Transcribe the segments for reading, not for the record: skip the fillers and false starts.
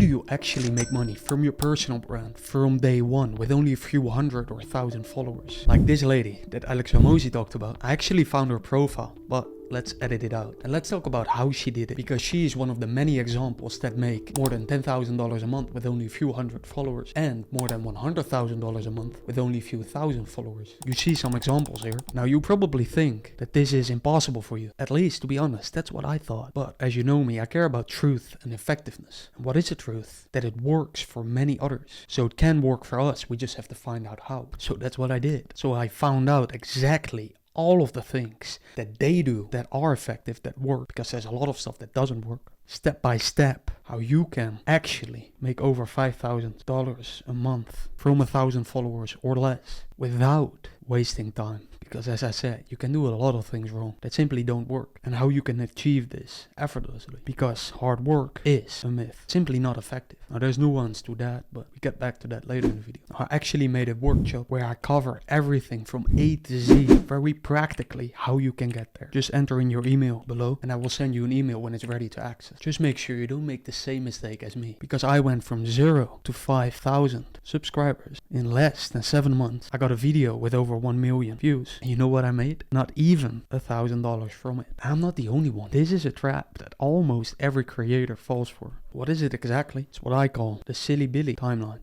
do you actually make money from your personal brand from day one with only a few hundred or thousand followers? Like this lady that Alex Hormozi talked about. I actually found her profile, but let's edit it out. And let's talk about how she did it, because she is one of the many examples that make more than $10,000 a month with only a few hundred followers, and more than $100,000 a month with only a few thousand followers. You see some examples here. Now you probably think that this is impossible for you. At least, to be honest, that's what I thought. But as you know me, I care about truth and effectiveness. And what is the truth? That it works for many others. So it can work for us, we just have to find out how. So that's what I did. So I found out exactly all of the things that they do that are effective, that work, because there's a lot of stuff that doesn't work. Step by step, how you can actually make over $5,000 a month from 1,000 followers or less without wasting time. Because as I said, you can do a lot of things wrong that simply don't work. And how you can achieve this effortlessly. Because hard work is a myth, simply not effective. Now there's nuance to that, but we get back to that later in the video. I actually made a workshop where I cover everything from A to Z, very practically how you can get there. Just enter in your email below and I will send you an email when it's ready to access. Just make sure you don't make the same mistake as me. Because I went from 0 to 5,000 subscribers in less than 7 months. I got a video with over 1 million views. And you know what I made? Not even $1,000 from it. I'm not the only one. This is a trap that almost every creator falls for. What is it exactly? It's what I call the silly Billy timeline.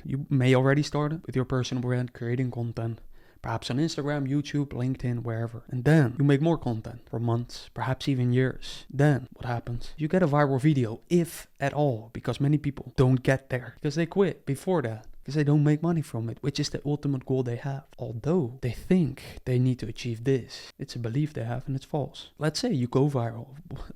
You may already start it with your personal brand, creating content. Perhaps on Instagram, YouTube, LinkedIn, wherever. And then you make more content for months, perhaps even years. Then what happens? You get a viral video, if at all, because many people don't get there because they quit before that. Because they don't make money from it, which is the ultimate goal they have. Although they think they need to achieve this. It's a belief they have and it's false. Let's say you go viral,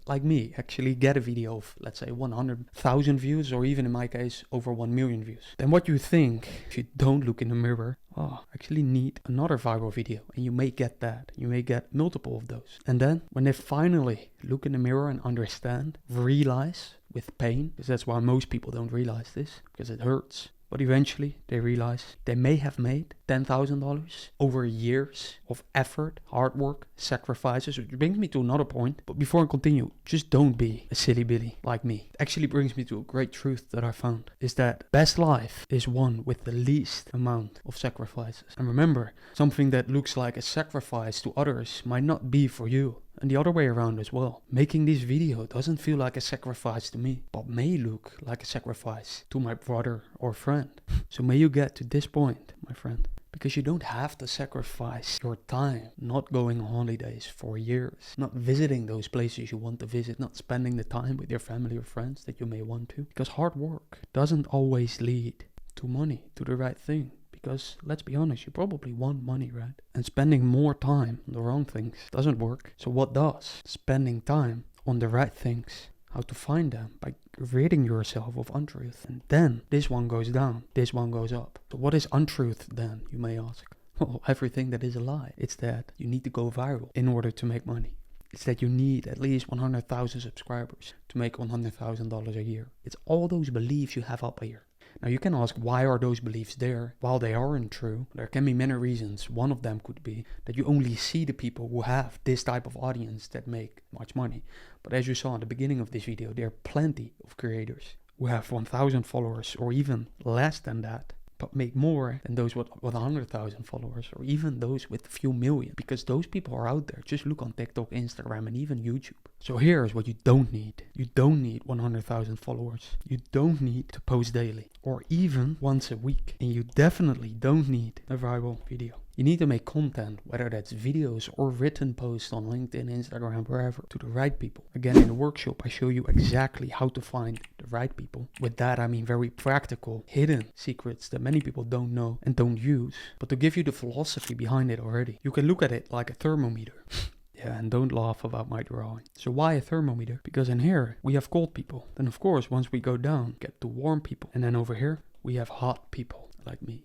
like me, actually get a video of, let's say, 100,000 views, or even in my case, over 1 million views. Then what you think, if you don't look in the mirror, I actually need another viral video. And you may get that. You may get multiple of those. And then when they finally look in the mirror and understand, realize with pain, because that's why most people don't realize this, because it hurts. But eventually they realize they may have made $10,000 over years of effort, hard work, sacrifices, which brings me to another point. But before I continue, just don't be a silly Billy like me. It actually brings me to a great truth that I found, is that best life is one with the least amount of sacrifices. And remember, something that looks like a sacrifice to others might not be for you. And the other way around as well. Making this video doesn't feel like a sacrifice to me, but may look like a sacrifice to my brother or friend. So may you get to this point, my friend. Because you don't have to sacrifice your time not going on holidays for years, not visiting those places you want to visit, not spending the time with your family or friends that you may want to. Because hard work doesn't always lead to money, to the right thing. Because, let's be honest, you probably want money, right? And spending more time on the wrong things doesn't work. So what does? Spending time on the right things. How to find them? By ridding yourself of untruth. And then this one goes down, this one goes up. So what is untruth then, you may ask? Well, everything that is a lie. It's that you need to go viral in order to make money. It's that you need at least 100,000 subscribers to make $100,000 a year. It's all those beliefs you have up here. Now you can ask, why are those beliefs there? While they aren't true, there can be many reasons. One of them could be that you only see the people who have this type of audience that make much money. But as you saw in the beginning of this video, there are plenty of creators who have 1,000 followers or even less than that, but make more than those with 100,000 followers, or even those with a few million, because those people are out there. Just look on TikTok, Instagram, and even YouTube. So here's what you don't need. You don't need 100,000 followers. You don't need to post daily or even once a week. And you definitely don't need a viral video. You need to make content, whether that's videos or written posts on LinkedIn, Instagram, wherever, to the right people. Again, in the workshop, I show you exactly how to find the right people. With that, I mean very practical, hidden secrets that many people don't know and don't use. But to give you the philosophy behind it already, you can look at it like a thermometer. Yeah, and don't laugh about my drawing. So why a thermometer? Because in here, we have cold people. Then of course, once we go down, get to warm people. And then over here, we have hot people, like me.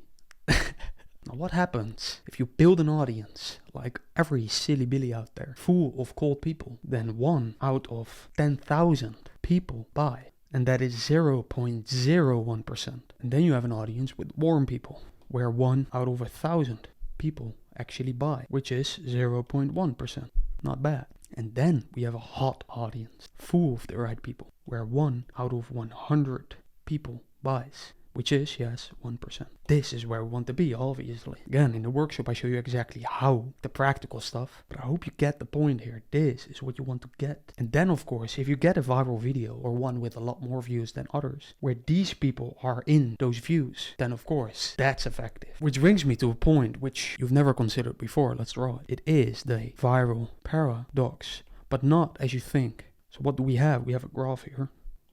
Now what happens if you build an audience, like every silly Billy out there, full of cold people? Then 1 out of 10,000 people buy. And that is 0.01%. And then you have an audience with warm people, where 1 out of 1,000 people actually buy, which is 0.1%. Not bad. And then we have a hot audience, full of the right people, where 1 out of 100 people buys, which is, yes, 1%. This is where we want to be, obviously. Again, in the workshop, I show you exactly how, the practical stuff, but I hope you get the point here. This is what you want to get. And then, of course, if you get a viral video or one with a lot more views than others, where these people are in those views, then, of course, that's effective. Which brings me to a point which you've never considered before. Let's draw it. It is the viral paradox, but not as you think. So what do we have? We have a graph here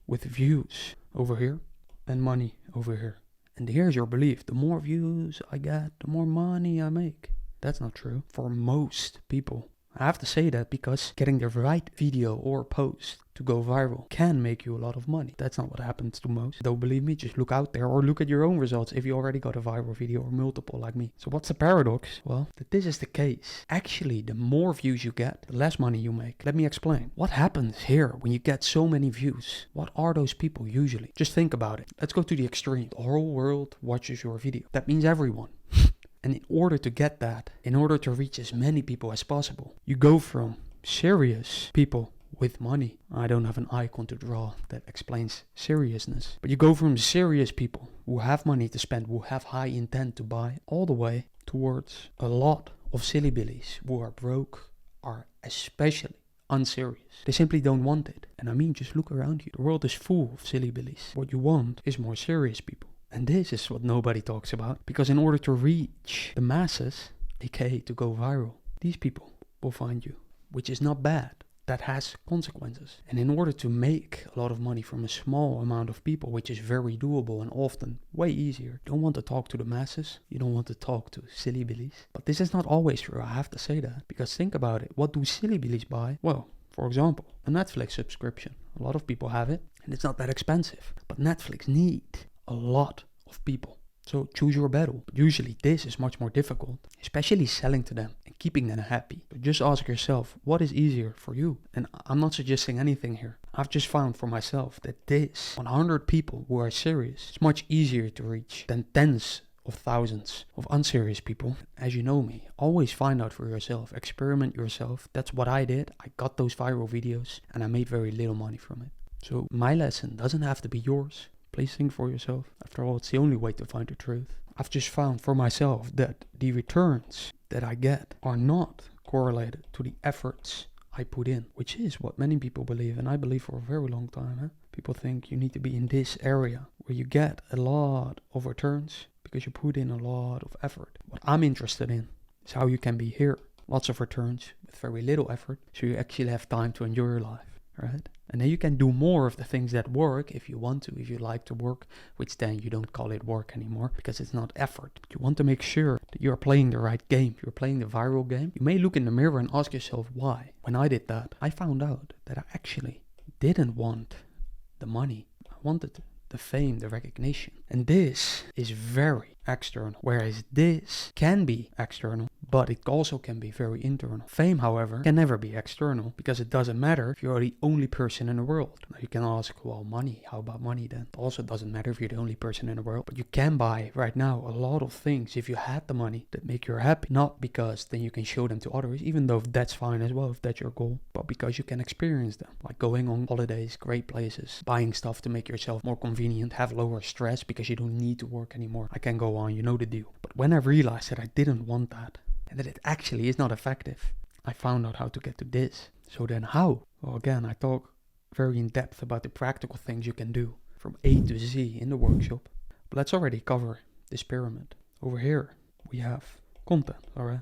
with views over here and money over here. And here's your belief. The more views I get, the more money I make. That's not true for most people. I have to say that because getting the right video or post to go viral can make you a lot of money. That's not what happens to most. Don't believe me, just look out there or look at your own results if you already got a viral video or multiple like me. So what's the paradox? Well, that this is the case. Actually, the more views you get, the less money you make. Let me explain. What happens here when you get so many views? What are those people usually? Just think about it. Let's go to the extreme. The whole world watches your video. That means everyone. And in order to get that, in order to reach as many people as possible, you go from serious people with money. I don't have an icon to draw that explains seriousness. But you go from serious people who have money to spend, who have high intent to buy, all the way towards a lot of silly billies who are broke, are especially unserious. They simply don't want it. And I mean, just look around you. The world is full of silly billies. What you want is more serious people. And this is what nobody talks about, because in order to reach the masses, aka to go viral, these people will find you, which is not bad. That has consequences. And in order to make a lot of money from a small amount of people, which is very doable and often way easier, you don't want to talk to the masses, you don't want to talk to silly billies. But this is not always true, I have to say that, because think about it. What do silly billies buy? Well, for example, a Netflix subscription. A lot of people have it, and it's not that expensive. But Netflix need a lot of people. So choose your battle. But usually this is much more difficult, especially selling to them and keeping them happy. So just ask yourself, what is easier for you? And I'm not suggesting anything here. I've just found for myself that this 100 people who are serious is much easier to reach than tens of thousands of unserious people. As you know me, always find out for yourself, experiment yourself. That's what I did. I got those viral videos and I made very little money from it. So my lesson doesn't have to be yours. Please think for yourself. After all, it's the only way to find the truth. I've just found for myself that the returns that I get are not correlated to the efforts I put in, which is what many people believe, and I believe for a very long time. People think you need to be in this area where you get a lot of returns because you put in a lot of effort. What I'm interested in is how you can be here. Lots of returns with very little effort, so you actually have time to enjoy your life, right? And then you can do more of the things that work if you want to, if you like to work, which then you don't call it work anymore because it's not effort. But you want to make sure that you're playing the right game. You're playing the viral game. You may look in the mirror and ask yourself why. When I did that, I found out that I actually didn't want the money. I wanted the fame, the recognition. And this is very external, whereas this can be external, but it also can be very internal. Fame, however, can never be external because it doesn't matter if you're the only person in the world. Now you can ask, well, money, how about money then? It also doesn't matter if you're the only person in the world, but you can buy right now a lot of things if you had the money that make you happy, not because then you can show them to others, even though that's fine as well if that's your goal, but because you can experience them, like going on holidays, great places, buying stuff to make yourself more convenient, have lower stress because you don't need to work anymore. I can go on, you know the deal. But when I realized that I didn't want that, and that it actually is not effective, I found out how to get to this. So then how? Well, again, I talk very in depth about the practical things you can do from A to Z in the workshop. But let's already cover this pyramid. Over here, we have content, alright?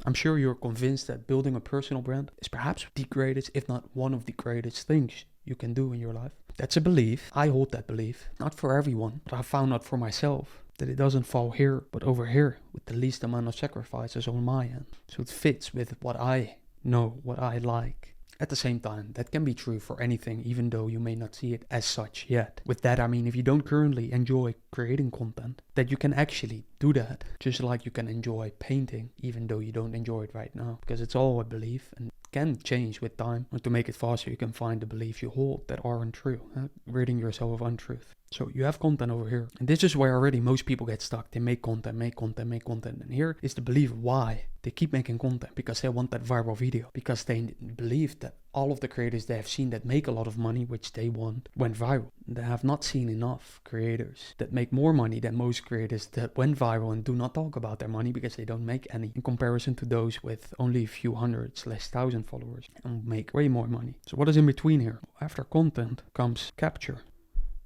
I'm sure you're convinced that building a personal brand is perhaps the greatest, if not one of the greatest things you can do in your life. That's a belief. I hold that belief. Not for everyone, but I found out for myself that it doesn't fall here, but over here with the least amount of sacrifices on my end. So it fits with what I know, what I like. At the same time, that can be true for anything, even though you may not see it as such yet. With that, I mean, if you don't currently enjoy creating content, that you can actually do that. Just like you can enjoy painting, even though you don't enjoy it right now. Because it's all a belief and can change with time. And to make it faster, you can find the beliefs you hold that aren't true, ridding yourself of untruth. So you have content over here. And this is where already most people get stuck. They make content. And here is the belief why they keep making content. Because they want that viral video. Because they believe that all of the creators they have seen that make a lot of money, which they want, went viral. They have not seen enough creators that make more money than most creators that went viral and do not talk about their money because they don't make any in comparison to those with only a few hundreds, less thousand followers and make way more money. So what is in between here? After content comes capture.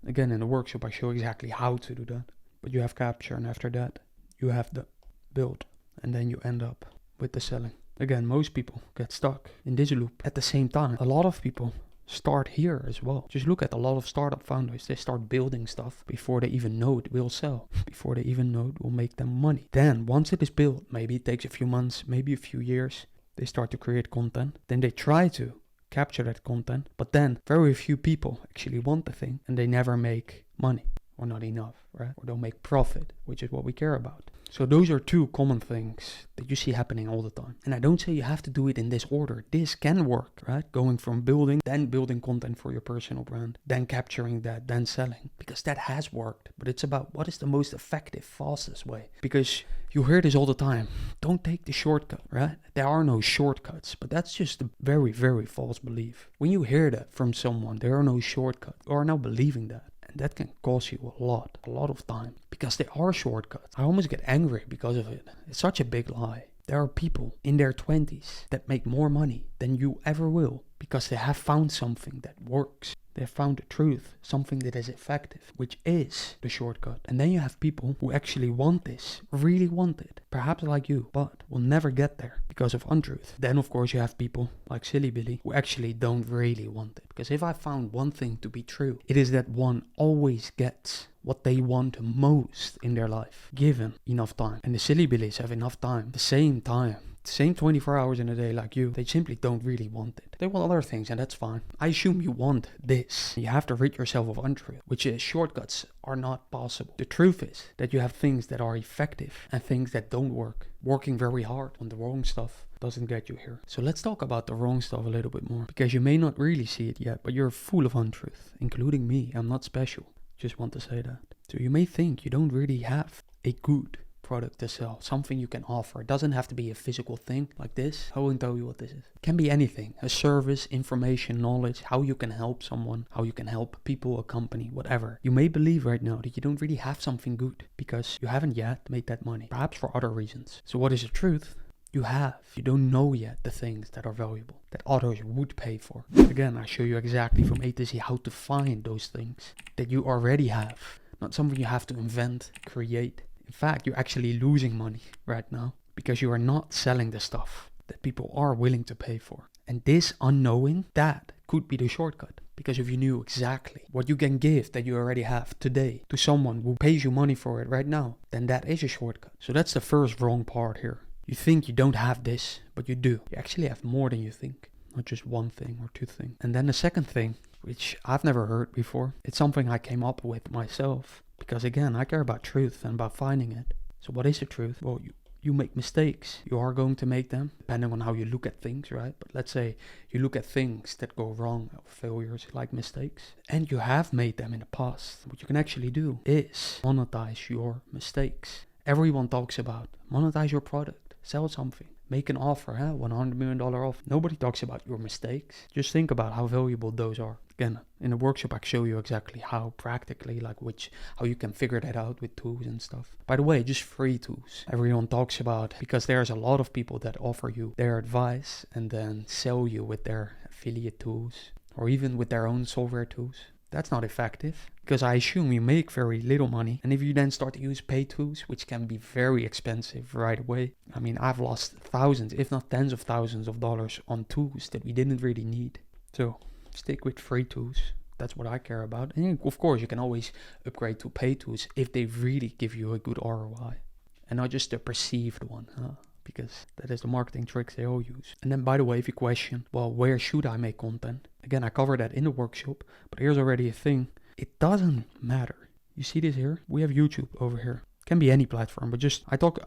Again, in the workshop, I show exactly how to do that. But you have capture, and after that, you have the build, and then you end up with the selling. Again, most people get stuck in this loop. At the same time, a lot of people start here as well. Just look at a lot of startup founders. They start building stuff before they even know it will sell, before they even know it will make them money. Then, once it is built, maybe it takes a few months, maybe a few years, they start to create content. Then they try to capture that content, but then very few people actually want the thing, and they never make money, or not enough, right? Or don't make profit, which is what we care about. So those are two common things that you see happening all the time. And I don't say you have to do it in this order. This can work, right? Going from building, then building content for your personal brand, then capturing that, then selling. Because that has worked. But it's about what is the most effective, fastest way. Because you hear this all the time. Don't take the shortcut, right? There are no shortcuts. But that's just a very, very false belief. When you hear that from someone, there are no shortcuts. You are now believing that. That can cost you a lot of time, because there are shortcuts. I almost get angry because of it. It's such a big lie. There are people in their 20s that make more money than you ever will because they have found something that works. They have found the truth, something that is effective, which is the shortcut. And then you have people who actually want this, really want it, perhaps like you, but will never get there because of untruth. Then of course you have people like Silly Billy who actually don't really want it. Because if I found one thing to be true, it is that one always gets what they want most in their life, given enough time. And the Silly Billies have enough time, the same 24 hours in a day like you. They simply don't really want it. They want other things, and that's fine. I assume you want this. You have to rid yourself of untruth, which is shortcuts are not possible. The truth is that you have things that are effective and things that don't work. Working very hard on the wrong stuff doesn't get you here. So let's talk about the wrong stuff a little bit more, because you may not really see it yet, but you're full of untruth, including me. I'm not special. Just want to say that. So you may think you don't really have a good product to sell, something you can offer. It doesn't have to be a physical thing like this. I won't tell you what this is. It can be anything. A service, information, knowledge, how you can help someone, how you can help people, a company, whatever. You may believe right now that you don't really have something good because you haven't yet made that money, perhaps for other reasons. So what is the truth? You don't know yet the things that are valuable, that others would pay for. Again, I show you exactly from A to Z how to find those things that you already have, not something you have to invent, create. In fact, you're actually losing money right now because you are not selling the stuff that people are willing to pay for. And this unknowing, that could be the shortcut. Because if you knew exactly what you can give that you already have today to someone who pays you money for it right now, then that is a shortcut. So that's the first wrong part here. You think you don't have this, but you do. You actually have more than you think. Not just one thing or two things. And then the second thing, which I've never heard before, it's something I came up with myself. Because again, I care about truth and about finding it. So what is the truth? Well, you make mistakes. You are going to make them, depending on how you look at things, right? But let's say you look at things that go wrong, or failures, like mistakes, and you have made them in the past. What you can actually do is monetize your mistakes. Everyone talks about monetize your product. Sell something, make an offer, $100 million off. Nobody talks about your mistakes. Just think about how valuable those are. Again, in the workshop, I show you exactly how practically, how you can figure that out with tools and stuff. By the way, just free tools. Everyone talks about, because there's a lot of people that offer you their advice and then sell you with their affiliate tools or even with their own software tools. That's not effective, because I assume you make very little money. And if you then start to use paid tools, which can be very expensive right away. I mean, I've lost thousands, if not tens of thousands of dollars on tools that we didn't really need. So stick with free tools. That's what I care about. And of course, you can always upgrade to paid tools if they really give you a good ROI. And not just a perceived one, because that is the marketing tricks they all use. And then, by the way, if you question, well, where should I make content? Again, I cover that in the workshop, but here's already a thing. It doesn't matter. You see this here? We have YouTube over here. Can be any platform, but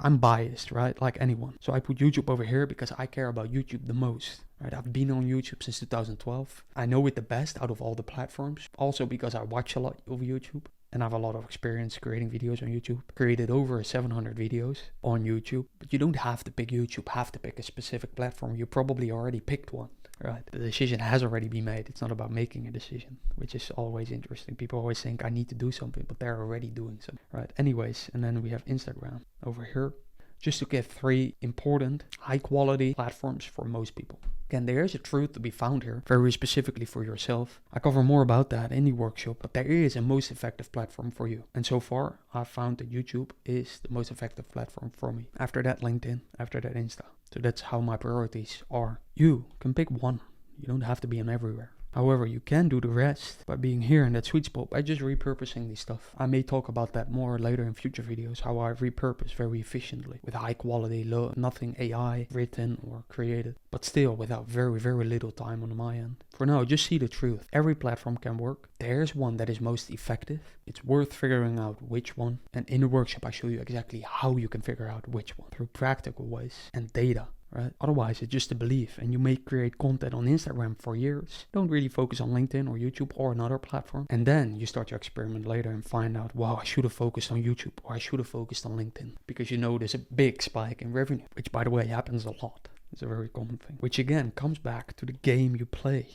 I'm biased, right? Like anyone. So I put YouTube over here because I care about YouTube the most, right? I've been on YouTube since 2012. I know it the best out of all the platforms. Also because I watch a lot of YouTube. And I have a lot of experience creating videos on YouTube. Created over 700 videos on YouTube. But you don't have to pick YouTube, have to pick a specific platform. You probably already picked one. right? The decision has already been made. It's not about making a decision, which is always interesting. People always think I need to do something, but they're already doing something, right? Anyways, and then we have Instagram over here, just to get 3 important high quality platforms for most people. Again, there is a truth to be found here, very specifically for yourself. I cover more about that in the workshop, but there is a most effective platform for you. And so far, I've found that YouTube is the most effective platform for me. After that, LinkedIn, after that, Insta. So that's how my priorities are. You can pick one. You don't have to be on everywhere. However, you can do the rest by being here in that sweet spot, by just repurposing this stuff. I may talk about that more later in future videos, how I repurpose very efficiently with high quality, nothing AI written or created, but still without very, very little time on my end. For now, just see the truth. Every platform can work. There's one that is most effective. It's worth figuring out which one. And in the workshop, I show you exactly how you can figure out which one through practical ways and data. Right? Otherwise, it's just a belief, and you may create content on Instagram for years. Don't really focus on LinkedIn or YouTube or another platform. And then you start to experiment later and find out, wow, I should have focused on YouTube or I should have focused on LinkedIn, because you know there's a big spike in revenue, which, by the way, happens a lot. It's a very common thing, which again comes back to the game you play.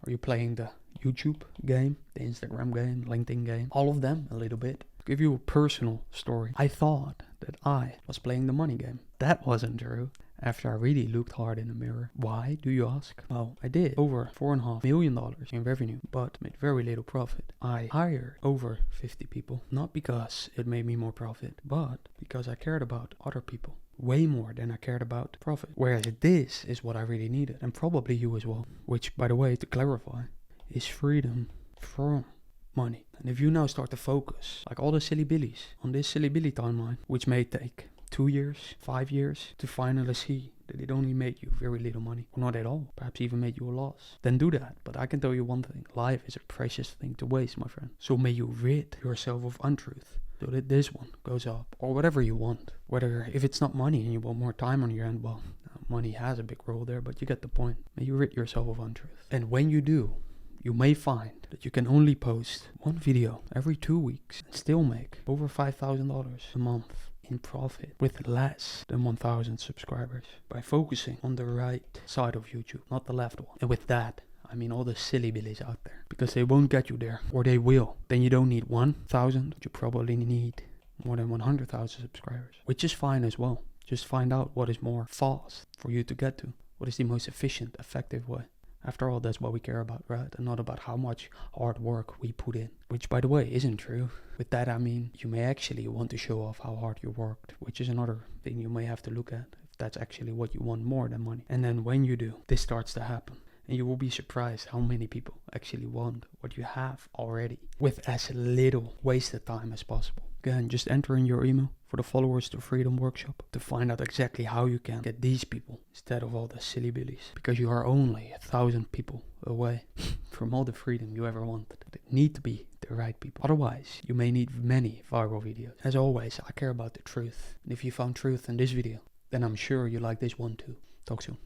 Are you playing the YouTube game, the Instagram game, LinkedIn game? All of them a little bit. To give you a personal story, I thought that I was playing the money game. That wasn't true. After I really looked hard in the mirror. Why, do you ask? Well, I did over $4.5 million in revenue, but made very little profit. I hired over 50 people, not because it made me more profit, but because I cared about other people way more than I cared about profit. Whereas this is what I really needed, and probably you as well. Which, by the way, to clarify, is freedom from money. And if you now start to focus, like all the silly billies, on this silly billy timeline, which may take 2 years, 5 years, to finally see that it only made you very little money, or not at all, perhaps even made you a loss, then do that. But I can tell you one thing, life is a precious thing to waste, my friend. So may you rid yourself of untruth, so that this one goes up, or whatever you want. Whether, if it's not money and you want more time on your end, well, money has a big role there, but you get the point. May you rid yourself of untruth. And when you do, you may find that you can only post one video every 2 weeks and still make over $5,000 a month in profit with less than 1,000 subscribers by focusing on the right side of YouTube, not the left one. And with that, I mean all the silly billies out there, because they won't get you there, or they will. Then you don't need 1,000, you probably need more than 100,000 subscribers, which is fine as well. Just find out what is more fast for you to get to. What is the most efficient, effective way? After all, that's what we care about, right? And not about how much hard work we put in. Which, by the way, isn't true. With that, I mean, you may actually want to show off how hard you worked, which is another thing you may have to look at, if that's actually what you want more than money. And then when you do, this starts to happen. And you will be surprised how many people actually want what you have already, with as little wasted time as possible. Again, just enter in your email for the Followers to Freedom workshop to find out exactly how you can get these people instead of all the silly billies. Because you are only 1,000 people away from all the freedom you ever wanted. They need to be the right people. Otherwise, you may need many viral videos. As always, I care about the truth. And if you found truth in this video, then I'm sure you like this one too. Talk soon.